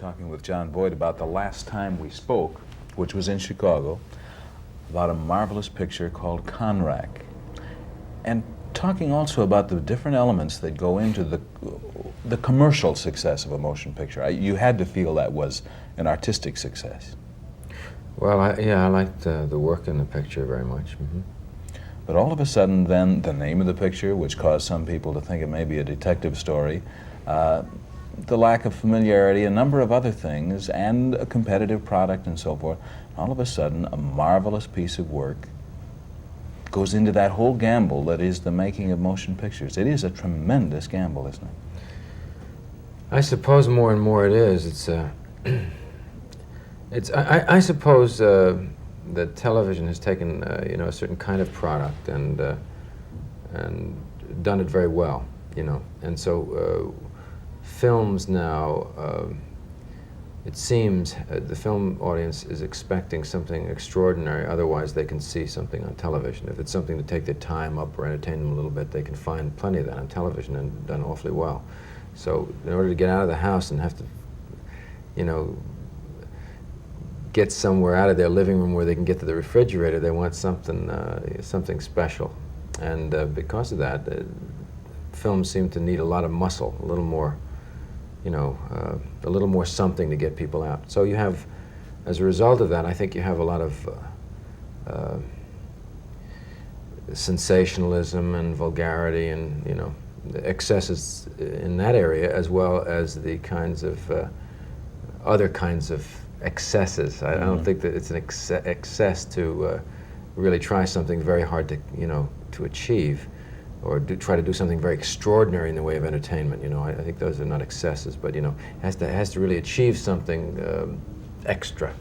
talking with John Voigt about the last time we spoke, which was in Chicago, about a marvelous picture called Conrack, and talking also about the different elements that go into the commercial success of a motion picture. You had to feel that was an artistic success. Well, I liked the work in the picture very much. Mm-hmm. But all of a sudden, then, the name of the picture, which caused some people to think it may be a detective story, the lack of familiarity, a number of other things, and a competitive product and so forth, all of a sudden, a marvelous piece of work goes into that whole gamble that is the making of motion pictures. It is a tremendous gamble, isn't it? I suppose more and more it is. I suppose that television has taken a certain kind of product and done it very well, and so films now, it seems the film audience is expecting something extraordinary, otherwise they can see something on television. If it's something to take their time up or entertain them a little bit, they can find plenty of that on television and done awfully well. So in order to get out of the house and have to, get somewhere out of their living room where they can get to the refrigerator, they want something special. And because of that, films seem to need a lot of muscle, a little more, a little more something to get people out. So you have, as a result of that, I think you have a lot of sensationalism and vulgarity and, excesses in that area, as well as the kinds of other kinds of excesses. I don't think that it's an excess to really try something very hard to achieve, or try to do something very extraordinary in the way of entertainment. I think those are not excesses, but has to really achieve something extra.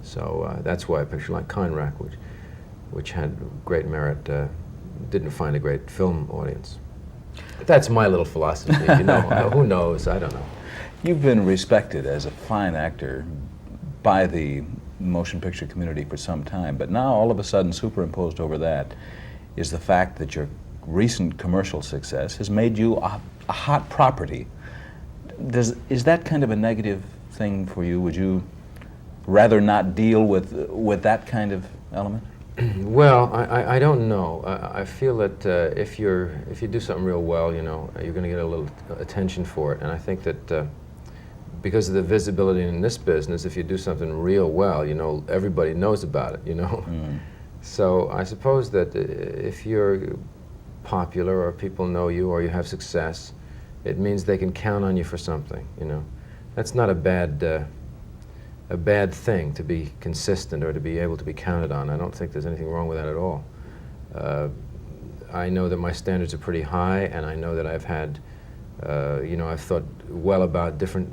So that's why a picture like Conrack, which had great merit, didn't find a great film audience. That's my little philosophy. Who knows? I don't know. You've been respected as a fine actor by the motion picture community for some time, but now all of a sudden superimposed over that is the fact that your recent commercial success has made you a hot property. Is that kind of a negative thing for you? Would you rather not deal with that kind of element? Well, I don't know. I feel that if you do something real well, you're going to get a little attention for it, and I think that because of the visibility in this business, if you do something real well, everybody knows about it, Mm. So I suppose that if you're popular or people know you or you have success, it means they can count on you for something, That's not a bad thing, to be consistent or to be able to be counted on. I don't think there's anything wrong with that at all. I know that my standards are pretty high, and I know that I've had, I've thought well about different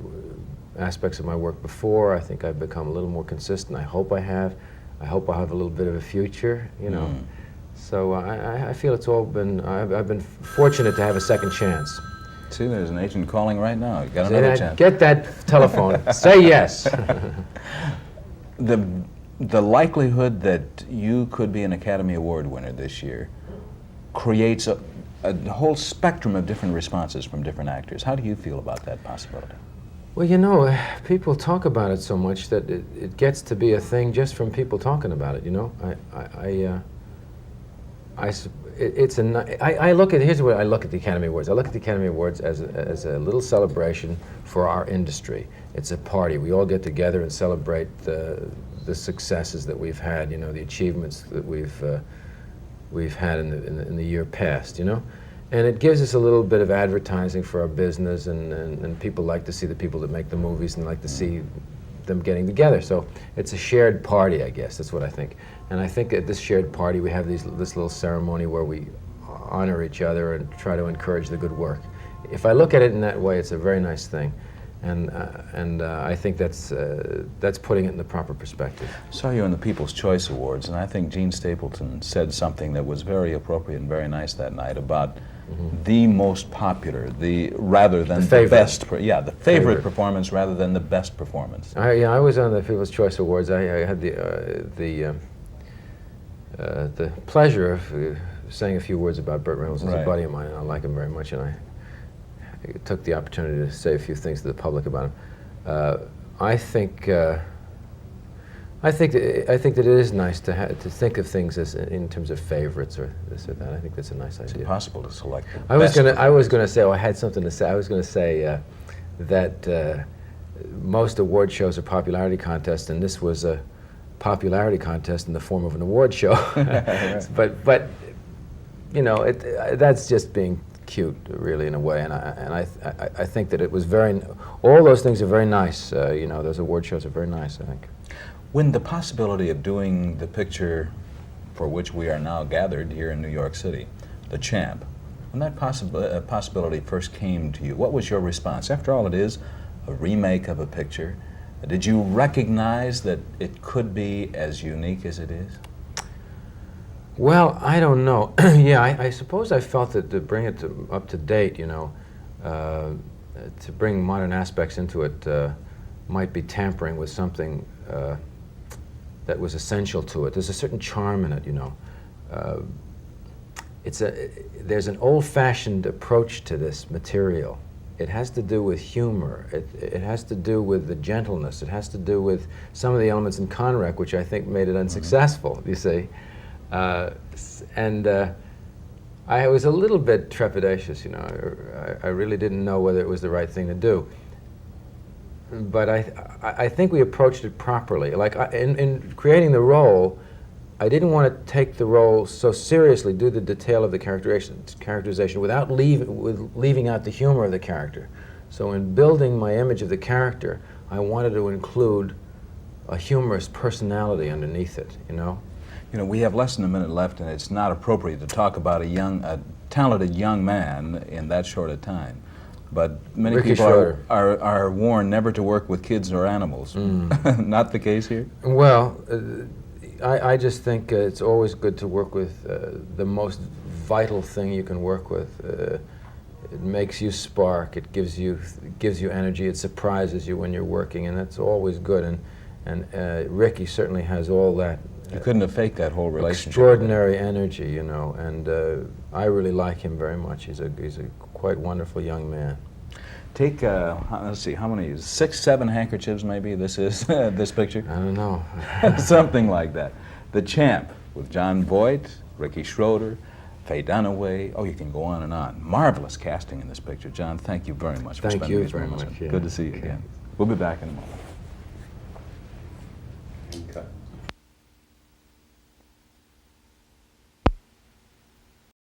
aspects of my work before. I think I've become a little more consistent. I hope I have. I hope I'll have a little bit of a future, Mm. So I feel it's all been, I've been fortunate to have a second chance. See, there's an agent calling right now. You got another chance. Get that telephone. Say yes. The likelihood that you could be an Academy Award winner this year creates a whole spectrum of different responses from different actors. How do you feel about that possibility? Well, people talk about it so much that it gets to be a thing just from people talking about it. Here's what I look at the Academy Awards. I look at the Academy Awards as a little celebration for our industry. It's a party. We all get together and celebrate the successes that we've had, the achievements that we've had in the year past, And it gives us a little bit of advertising for our business, and people like to see the people that make the movies and like to see them getting together. So it's a shared party, I guess. That's what I think. And I think at this shared party we have this little ceremony where we honor each other and try to encourage the good work. If I look at it in that way, it's a very nice thing. And I think that's putting it in the proper perspective. I saw you in the People's Choice Awards, and I think Gene Stapleton said something that was very appropriate and very nice that night about the most popular, rather than the best. The favorite performance rather than the best performance. I was on the People's Choice Awards. I had the pleasure of saying a few words about Burt Reynolds. He's a buddy of mine, and I like him very much, and I took the opportunity to say a few things to the public about him. I think that it is nice to think of things as in terms of favorites or this or that. I think that's a nice idea. It's impossible to select the I was best. gonna say. Oh, I had something to say. I was gonna say that most award shows are popularity contests, and this was a popularity contest in the form of an award show. Right. But you know, that's just being cute, really, in a way. And I think that it was all those things are very nice. You know, those award shows are very nice, I think. When the possibility of doing the picture for which we are now gathered here in New York City, The Champ, when that possibility first came to you, what was your response? After all, it is a remake of a picture. Did you recognize that it could be as unique as it is? Well, I don't know. Yeah, I suppose I felt that to bring it up to date, you know, to bring modern aspects into it might be tampering with something that was essential to it. There's a certain charm in it, you know. There's an old-fashioned approach to this material. It has to do with humor. It has to do with the gentleness. It has to do with some of the elements in Conrec, which I think made it unsuccessful, you see. I was a little bit trepidatious, you know. I really didn't know whether it was the right thing to do. But I think we approached it properly. Like in creating the role, I didn't want to take the role so seriously, do the detail of the characterization without leaving out the humor of the character. So in building my image of the character, I wanted to include a humorous personality underneath it, you know? You know, we have less than a minute left, and it's not appropriate to talk about a talented young man in that short a time. But many Ricky people are warned never to work with kids or animals. Not the case here? Well, I just think it's always good to work with the most vital thing you can work with. It makes you spark. It gives you energy. It surprises you when you're working, and that's always good. And Ricky certainly has all that. You couldn't have faked that whole relationship. Extraordinary energy, you know, and I really like him very much. He's a quite wonderful young man. Take, let's see, how many, 6, 7 handkerchiefs maybe this is, this picture? I don't know. Something like that. The Champ with John Voigt, Ricky Schroeder, Faye Dunaway. Oh, you can go on and on. Marvelous casting in this picture. John, thank you very much for spending these moments. Thank you very much. Yeah. Good to see you again. We'll be back in a moment.